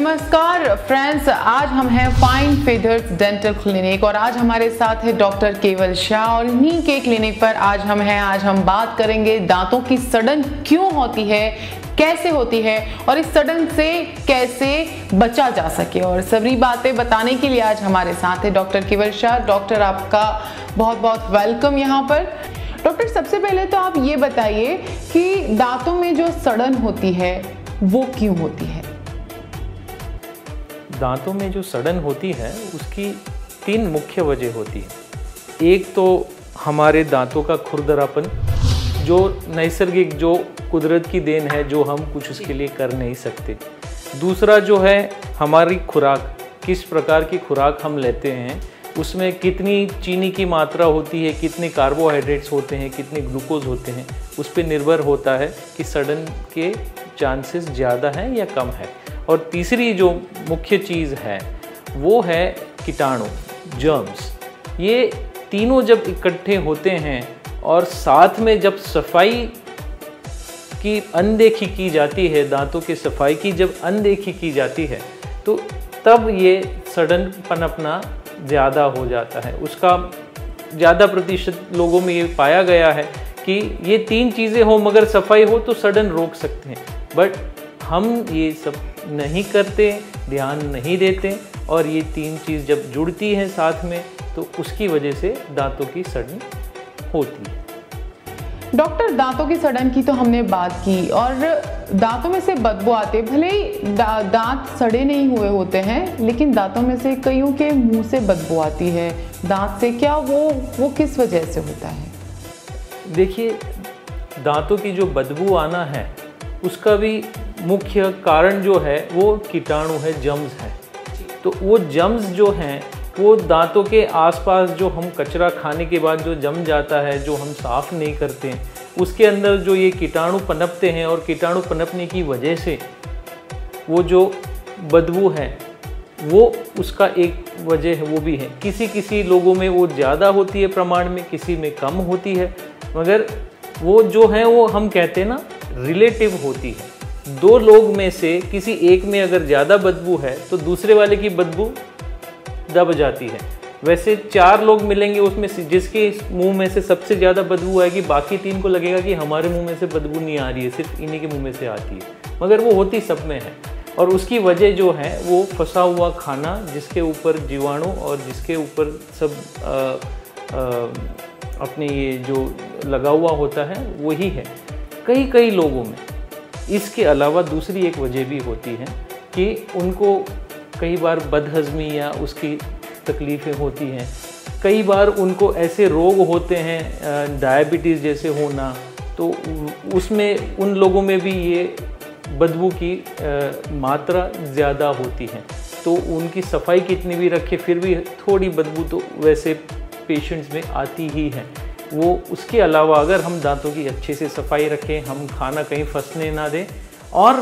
नमस्कार फ्रेंड्स, आज हम हैं फाइन फेदर्स डेंटल क्लिनिक और आज हमारे साथ है डॉक्टर केवल शाह और इन्हीं के क्लिनिक पर आज हम बात करेंगे दांतों की सड़न क्यों होती है, कैसे होती है और इस सड़न से कैसे बचा जा सके। और सभी बातें बताने के लिए आज हमारे साथ है डॉक्टर केवल शाह। डॉक्टर, आपका बहुत बहुत वेलकम यहाँ पर। डॉक्टर, सबसे पहले तो आप ये बताइए कि दांतों में जो सड़न होती है वो क्यों होती है? दांतों में जो सड़न होती है उसकी तीन मुख्य वजह होती है। एक तो हमारे दांतों का खुरदरापन, जो नैसर्गिक, जो कुदरत की देन है, जो हम कुछ उसके लिए कर नहीं सकते। दूसरा जो है हमारी खुराक, किस प्रकार की खुराक हम लेते हैं, उसमें कितनी चीनी की मात्रा होती है, कितने कार्बोहाइड्रेट्स होते हैं, कितने ग्लूकोज होते हैं, उस पर निर्भर होता है कि सड़न के चांसेस ज़्यादा हैं या कम है। और तीसरी जो मुख्य चीज़ है वो है कीटाणु, जर्म्स। ये तीनों जब इकट्ठे होते हैं और साथ में जब सफाई की अनदेखी की जाती है, दांतों की सफाई की जब अनदेखी की जाती है, तो तब ये सड़न पनपना ज़्यादा हो जाता है। उसका ज़्यादा प्रतिशत लोगों में ये पाया गया है कि ये तीन चीज़ें हो मगर सफाई हो तो सड़न रोक सकते हैं, बट हम ये सब नहीं करते, ध्यान नहीं देते और ये तीन चीज़ जब जुड़ती हैं साथ में तो उसकी वजह से दांतों की सड़न होती है। डॉक्टर, दांतों की सड़न की तो हमने बात की और दांतों में से बदबू आते, भले ही दांत सड़े नहीं हुए होते हैं लेकिन दांतों में से कईयों के मुंह से बदबू आती है दांत से, क्या वो किस वजह से होता है? देखिए, दांतों की जो बदबू आना है उसका भी मुख्य कारण जो है वो कीटाणु है, जर्म्स है। तो वो जर्म्स जो हैं वो दांतों के आसपास जो हम कचरा खाने के बाद जो जम जाता है, जो हम साफ़ नहीं करते हैं, उसके अंदर जो ये कीटाणु पनपते हैं और कीटाणु पनपने की वजह से वो जो बदबू है वो उसका एक वजह है, वो भी है। किसी लोगों में वो ज़्यादा होती है प्रमाण में, किसी में कम होती है, मगर वो जो है वो हम कहते हैं ना रिलेटिव होती है। दो लोग में से किसी एक में अगर ज़्यादा बदबू है तो दूसरे वाले की बदबू दब जाती है। वैसे चार लोग मिलेंगे, उसमें जिसके मुंह में से सबसे ज़्यादा बदबू आएगी, बाकी तीन को लगेगा कि हमारे मुंह में से बदबू नहीं आ रही है, सिर्फ इन्हीं के मुंह में से आती है, मगर वो होती सब में है। और उसकी वजह जो है वो फंसा हुआ खाना, जिसके ऊपर जीवाणु और जिसके ऊपर सब अपने ये जो लगा हुआ होता है वही है कई लोगों में। इसके अलावा दूसरी एक वजह भी होती है कि उनको कई बार बदहज़मी या उसकी तकलीफ़ें होती हैं। कई बार उनको ऐसे रोग होते हैं, डायबिटीज़ जैसे होना, तो उसमें उन लोगों में भी ये बदबू की मात्रा ज़्यादा होती है। तो उनकी सफाई कितनी भी रखे फिर भी थोड़ी बदबू तो वैसे पेशेंट्स में आती ही है। वो उसके अलावा अगर हम दांतों की अच्छे से सफाई रखें, हम खाना कहीं फंसने ना दें और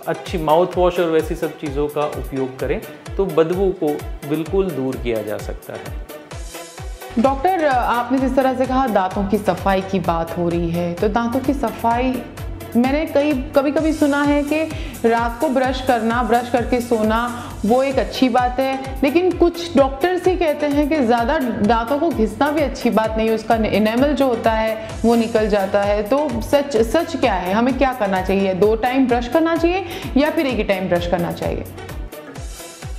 अच्छी माउथ वॉश और वैसी सब चीज़ों का उपयोग करें तो बदबू को बिल्कुल दूर किया जा सकता है। डॉक्टर, आपने जिस तरह से कहा दांतों की सफाई की बात हो रही है, तो दांतों की सफाई मैंने कभी सुना है कि रात को ब्रश करके सोना वो एक अच्छी बात है, लेकिन कुछ डॉक्टर्स ही कहते हैं कि ज़्यादा दांतों को घिसना भी अच्छी बात नहीं है, उसका एनेमल जो होता है वो निकल जाता है। तो सच क्या है? हमें क्या करना चाहिए? 2 टाइम ब्रश करना चाहिए या फिर एक ही टाइम ब्रश करना चाहिए?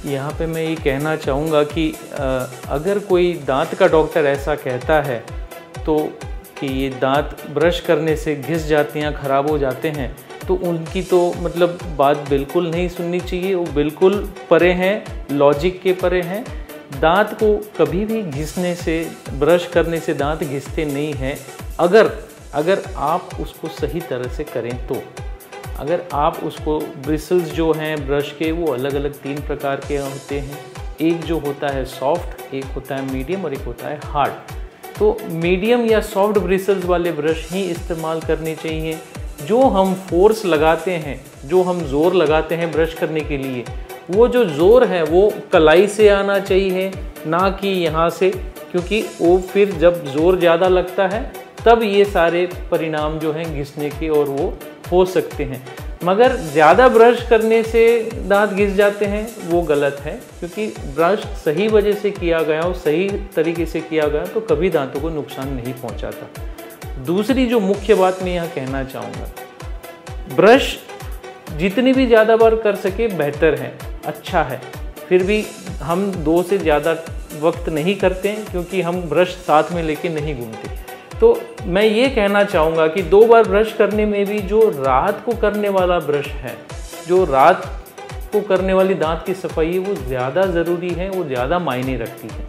यहाँ पे मैं ये कहना चाहूँगा कि अगर कोई दांत का डॉक्टर ऐसा कहता है तो कि ये दांत ब्रश करने से घिस जाते हैं, ख़राब हो जाते हैं, तो उनकी तो मतलब बात बिल्कुल नहीं सुननी चाहिए। वो बिल्कुल परे हैं, लॉजिक के परे हैं। दांत को कभी भी घिसने से, ब्रश करने से दांत घिसते नहीं हैं अगर आप उसको सही तरह से करें तो। अगर आप उसको, ब्रिसल्स जो हैं ब्रश के वो अलग अलग 3 प्रकार के होते हैं। एक जो होता है सॉफ्ट, एक होता है मीडियम और एक होता है हार्ड। तो मीडियम या सॉफ्ट ब्रिसल्स वाले ब्रश ही इस्तेमाल करने चाहिए। जो हम फोर्स लगाते हैं, जो हम ज़ोर लगाते हैं ब्रश करने के लिए, वो जो ज़ोर है वो कलाई से आना चाहिए, ना कि यहाँ से, क्योंकि वो फिर जब ज़ोर ज़्यादा लगता है तब ये सारे परिणाम जो हैं घिसने के और वो हो सकते हैं। मगर ज़्यादा ब्रश करने से दांत घिस जाते हैं वो गलत है, क्योंकि ब्रश सही वजह से किया गया और सही तरीके से किया गया तो कभी दांतों को नुकसान नहीं पहुंचाता। दूसरी जो मुख्य बात मैं यहाँ कहना चाहूँगा, ब्रश जितनी भी ज़्यादा बार कर सके बेहतर है, अच्छा है। फिर भी हम 2 से ज़्यादा वक्त नहीं करते हैं, क्योंकि हम ब्रश साथ में लेके नहीं घूमते। तो मैं ये कहना चाहूँगा कि 2 बार ब्रश करने में भी जो रात को करने वाला ब्रश है, जो रात को करने वाली दांत की सफाई है, वो ज़्यादा ज़रूरी है, वो ज़्यादा मायने रखती है।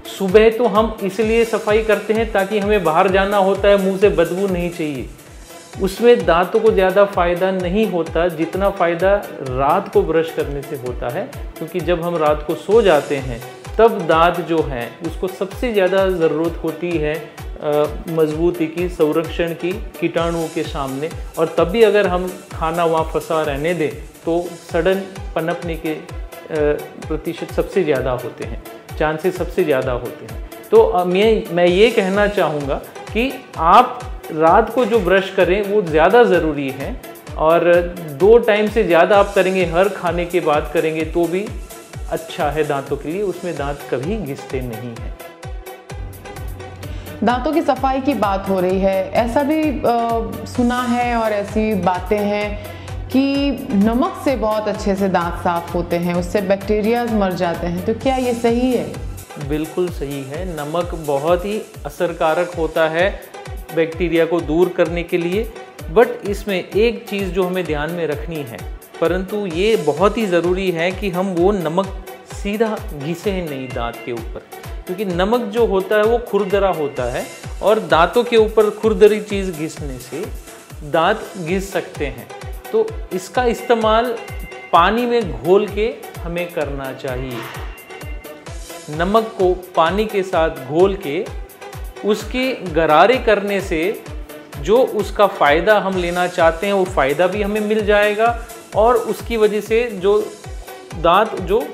सुबह तो हम इसलिए सफाई करते हैं ताकि हमें बाहर जाना होता है, मुंह से बदबू नहीं चाहिए, उसमें दांतों को ज़्यादा फ़ायदा नहीं होता जितना फ़ायदा रात को ब्रश करने से होता है। क्योंकि जब हम रात को सो जाते हैं तब दांत जो हैं उसको सबसे ज़्यादा ज़रूरत होती है मजबूती की, संरक्षण की, कीटाणुओं के सामने। और तब भी अगर हम खाना वहाँ फंसा रहने दें तो सड़न पनपने के प्रतिशत सबसे ज़्यादा होते हैं, चांसेस सबसे ज़्यादा होते हैं। तो मैं ये कहना चाहूँगा कि आप रात को जो ब्रश करें वो ज़्यादा ज़रूरी है, और 2 टाइम से ज़्यादा आप करेंगे, हर खाने के बाद करेंगे तो भी अच्छा है दांतों के लिए, उसमें दांत कभी घिसते नहीं हैं। दांतों की सफाई की बात हो रही है, ऐसा भी सुना है और ऐसी बातें हैं कि नमक से बहुत अच्छे से दांत साफ होते हैं, उससे बैक्टीरियाज मर जाते हैं, तो क्या ये सही है? बिल्कुल सही है। नमक बहुत ही असरकारक होता है बैक्टीरिया को दूर करने के लिए, बट इसमें एक चीज़ जो हमें ध्यान में रखनी है, परंतु ये बहुत ही ज़रूरी है कि हम वो नमक सीधा घिसे नहीं दांत के ऊपर, क्योंकि नमक जो होता है वो खुरदरा होता है और दांतों के ऊपर खुरदरी चीज़ घिसने से दांत घिस सकते हैं। तो इसका इस्तेमाल पानी में घोल के हमें करना चाहिए। नमक को पानी के साथ घोल के उसके गरारे करने से जो उसका फ़ायदा हम लेना चाहते हैं वो फ़ायदा भी हमें मिल जाएगा, और उसकी वजह से जो दांत जो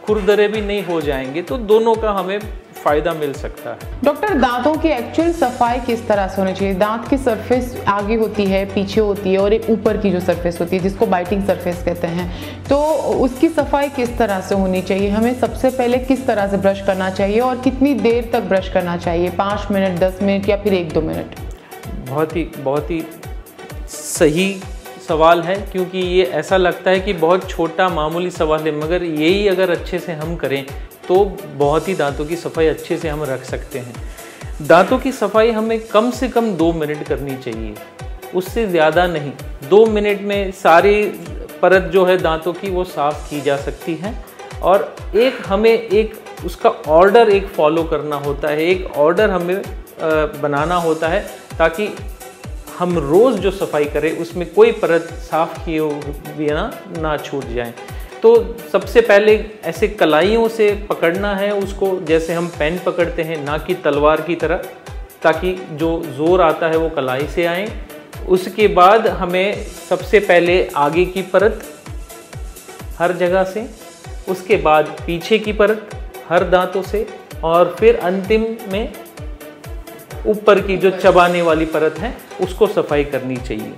खुरदरे भी नहीं हो जाएंगे, तो दोनों का हमें फ़ायदा मिल सकता है। डॉक्टर, दांतों की एक्चुअल सफाई किस तरह से होनी चाहिए? दांत की सरफेस आगे होती है, पीछे होती है, और एक ऊपर की जो सरफेस होती है जिसको बाइटिंग सरफेस कहते हैं, तो उसकी सफाई किस तरह से होनी चाहिए? हमें सबसे पहले किस तरह से ब्रश करना चाहिए और कितनी देर तक ब्रश करना चाहिए? 5 मिनट, 10 मिनट या फिर 1-2 मिनट? बहुत ही सही सवाल है, क्योंकि ये ऐसा लगता है कि बहुत छोटा मामूली सवाल है, मगर यही अगर अच्छे से हम करें तो बहुत ही दांतों की सफाई अच्छे से हम रख सकते हैं। दांतों की सफाई हमें कम से कम 2 मिनट करनी चाहिए, उससे ज़्यादा नहीं। 2 मिनट में सारी परत जो है दांतों की वो साफ़ की जा सकती है। और हमें एक उसका ऑर्डर एक फॉलो करना होता है, एक ऑर्डर हमें बनाना होता है, ताकि हम रोज़ जो सफाई करें उसमें कोई परत साफ़ किए बिना ना छूट जाए। तो सबसे पहले ऐसे कलाइयों से पकड़ना है उसको, जैसे हम पेन पकड़ते हैं, ना कि तलवार की तरह, ताकि जो ज़ोर आता है वो कलाई से आए। उसके बाद हमें सबसे पहले आगे की परत हर जगह से, उसके बाद पीछे की परत हर दांतों से, और फिर अंतिम में ऊपर की जो चबाने वाली परत है उसको सफाई करनी चाहिए।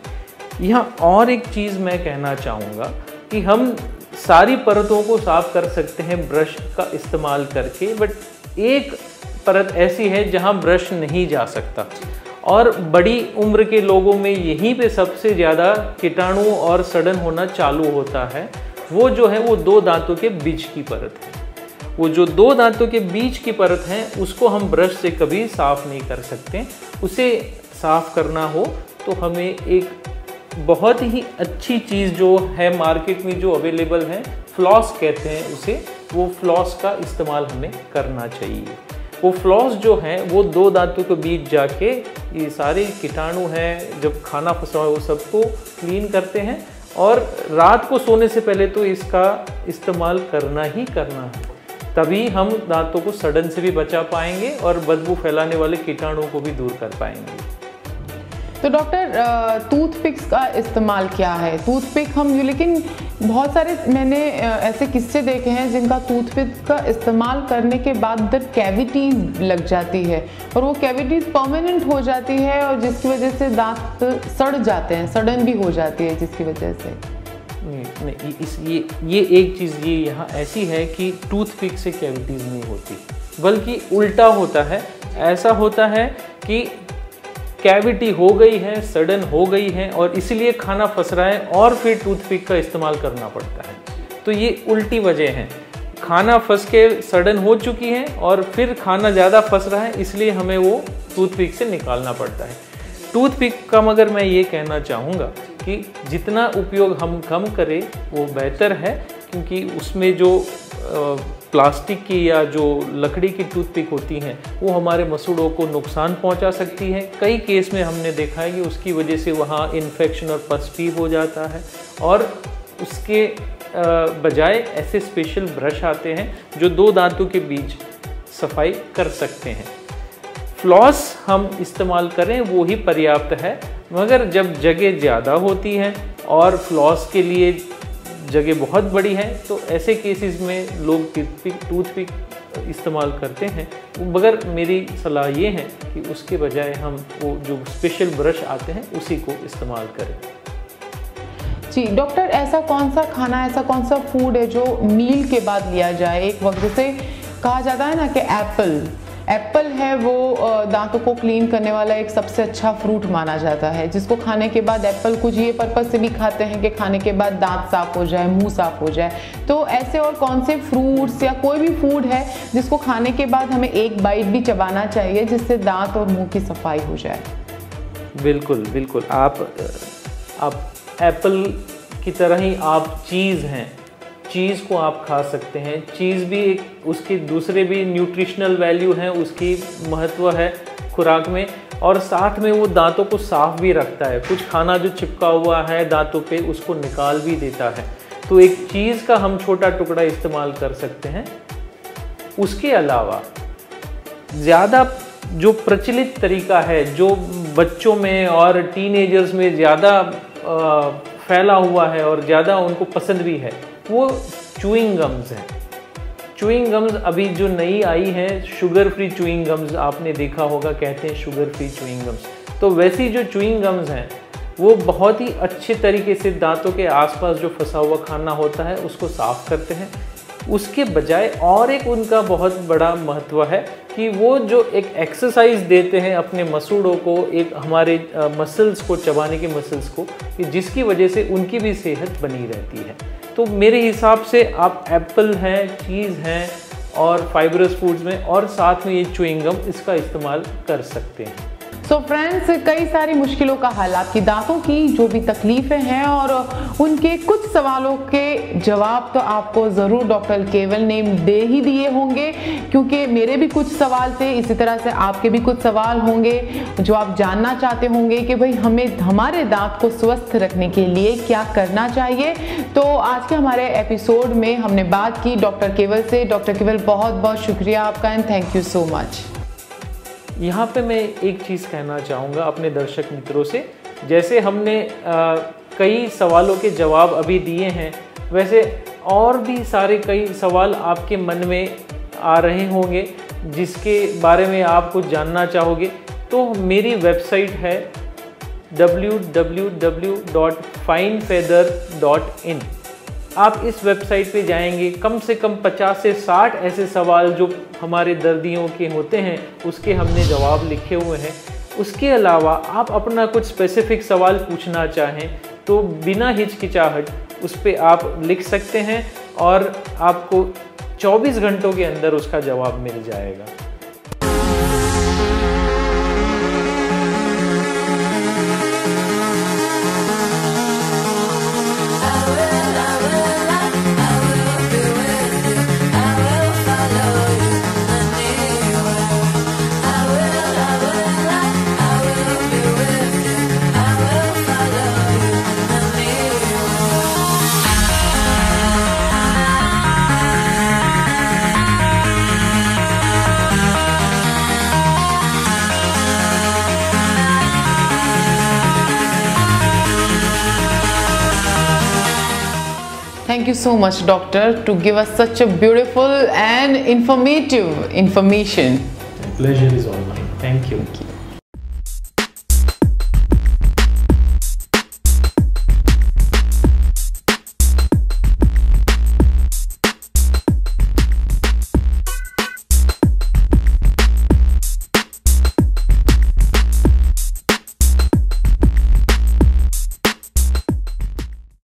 यहाँ और एक चीज़ मैं कहना चाहूँगा कि हम सारी परतों को साफ कर सकते हैं ब्रश का इस्तेमाल करके, बट एक परत ऐसी है जहाँ ब्रश नहीं जा सकता, और बड़ी उम्र के लोगों में यहीं पे सबसे ज़्यादा कीटाणु और सड़न होना चालू होता है। वो जो है वो 2 दांतों के बीच की परत है। वो जो 2 दांतों के बीच की परत है उसको हम ब्रश से कभी साफ़ नहीं कर सकते। उसे साफ़ करना हो तो हमें एक बहुत ही अच्छी चीज़ जो है मार्केट में जो अवेलेबल है, फ्लॉस कहते हैं उसे, वो फ्लॉस का इस्तेमाल हमें करना चाहिए। वो फ्लॉस जो है वो 2 दांतों के बीच जाके ये सारे कीटाणु हैं, जब खाना फंसा हो वो सबको क्लीन करते हैं, और रात को सोने से पहले तो इसका इस्तेमाल करना ही करना है। तभी हम दांतों को सड़न से भी बचा पाएंगे और बदबू फैलाने वाले कीटाणुओं को भी दूर कर पाएंगे। तो डॉक्टर टूथपिक्स का इस्तेमाल क्या है? टूथपिक हम लेकिन बहुत सारे मैंने ऐसे किस्से देखे हैं जिनका टूथपिक का इस्तेमाल करने के बाद अंदर कैविटीज लग जाती है और वो कैविटीज परमानेंट हो जाती है और जिसकी वजह से दांत सड़ जाते हैं, सड़न भी हो जाती है जिसकी वजह से। नहीं, ये एक चीज़ ये यहाँ ऐसी है कि टूथपिक से कैविटीज़ नहीं होती, बल्कि उल्टा होता है। ऐसा होता है कि कैविटी हो गई है, सडन हो गई है और इसलिए खाना फंस रहा है और फिर टूथपिक का इस्तेमाल करना पड़ता है। तो ये उल्टी वजह है, खाना फंस के सडन हो चुकी है और फिर खाना ज़्यादा फंस रहा है, इसलिए हमें वो टूथपिक से निकालना पड़ता है। टूथपिक का मगर मैं ये कहना चाहूँगा कि जितना उपयोग हम कम करें वो बेहतर है, क्योंकि उसमें जो प्लास्टिक की या जो लकड़ी की टूथपिक होती हैं वो हमारे मसूड़ों को नुकसान पहुंचा सकती है। कई केस में हमने देखा है कि उसकी वजह से वहाँ इन्फेक्शन और पस भी हो जाता है और उसके बजाय ऐसे स्पेशल ब्रश आते हैं जो दो दांतों के बीच सफाई कर सकते हैं। फ्लॉस हम इस्तेमाल करें वो ही पर्याप्त है, मगर जब जगह ज़्यादा होती है और फ्लॉस के लिए जगह बहुत बड़ी है तो ऐसे केसेस में लोग टूथपिक इस्तेमाल करते हैं। मगर मेरी सलाह ये है कि उसके बजाय हम वो जो स्पेशल ब्रश आते हैं उसी को इस्तेमाल करें। जी डॉक्टर, ऐसा कौन सा खाना, ऐसा कौन सा फूड है जो मील के बाद लिया जाए? एक वक्त से कहा जाता है ना कि एप्पल है वो दांतों को क्लीन करने वाला एक सबसे अच्छा फ्रूट माना जाता है, जिसको खाने के बाद एप्पल कुछ ये पर्पस से भी खाते हैं कि खाने के बाद दांत साफ हो जाए, मुंह साफ हो जाए। तो ऐसे और कौन से फ्रूट्स या कोई भी फूड है जिसको खाने के बाद हमें एक बाइट भी चबाना चाहिए जिससे दांत और मुंह की सफाई हो जाए? बिल्कुल बिल्कुल, आप एप्पल की तरह ही आप चीज़ हैं, चीज़ को आप खा सकते हैं। चीज़ भी एक उसके दूसरे भी न्यूट्रिशनल वैल्यू हैं, उसकी महत्व है खुराक में, और साथ में वो दांतों को साफ भी रखता है। कुछ खाना जो चिपका हुआ है दांतों पे उसको निकाल भी देता है। तो एक चीज़ का हम छोटा टुकड़ा इस्तेमाल कर सकते हैं। उसके अलावा ज़्यादा जो प्रचलित तरीका है जो बच्चों में और टीनेजर्स में ज़्यादा फैला हुआ है और ज़्यादा उनको पसंद भी है, वो च्युइंग गम्स हैं। च्युइंग गम्स अभी जो नई आई हैं, शुगर फ्री च्युइंग गम्स, आपने देखा होगा, कहते हैं शुगर फ्री च्युइंग गम्स। तो वैसी जो च्युइंग गम्स हैं वो बहुत ही अच्छे तरीके से दांतों के आसपास जो फंसा हुआ खाना होता है उसको साफ करते हैं। उसके बजाय और एक उनका बहुत बड़ा महत्व है कि वो जो एक एक्सरसाइज देते हैं अपने मसूड़ों को, एक हमारे मसल्स को, चबाने के मसल्स को, कि जिसकी वजह से उनकी भी सेहत बनी रहती है। तो मेरे हिसाब से आप एप्पल हैं, चीज़ हैं और फाइबरस फूड्स में, और साथ में ये च्युइंग गम, इसका इस्तेमाल कर सकते हैं। सो फ्रेंड्स, कई सारी मुश्किलों का हल, आपकी दांतों की जो भी तकलीफ़ें हैं और उनके कुछ सवालों के जवाब तो आपको ज़रूर डॉक्टर केवल ने दे ही दिए होंगे, क्योंकि मेरे भी कुछ सवाल थे, इसी तरह से आपके भी कुछ सवाल होंगे जो आप जानना चाहते होंगे कि भाई हमें हमारे दांत को स्वस्थ रखने के लिए क्या करना चाहिए। तो आज के हमारे एपिसोड में हमने बात की डॉक्टर केवल से। डॉक्टर केवल, बहुत बहुत शुक्रिया आपका and thank you so much. यहाँ पे मैं एक चीज़ कहना चाहूँगा अपने दर्शक मित्रों से, जैसे हमने कई सवालों के जवाब अभी दिए हैं, वैसे और भी सारे कई सवाल आपके मन में आ रहे होंगे जिसके बारे में आप कुछ जानना चाहोगे। तो मेरी वेबसाइट है www.finefeather.in। आप इस वेबसाइट पे जाएंगे, कम से कम 50 से 60 ऐसे सवाल जो हमारे दर्दियों के होते हैं उसके हमने जवाब लिखे हुए हैं। उसके अलावा आप अपना कुछ स्पेसिफिक सवाल पूछना चाहें तो बिना हिचकिचाहट उस पर आप लिख सकते हैं और आपको 24 घंटों के अंदर उसका जवाब मिल जाएगा। Thank you so much, doctor, to give us such a beautiful and informative information. Pleasure is all mine. Thank you.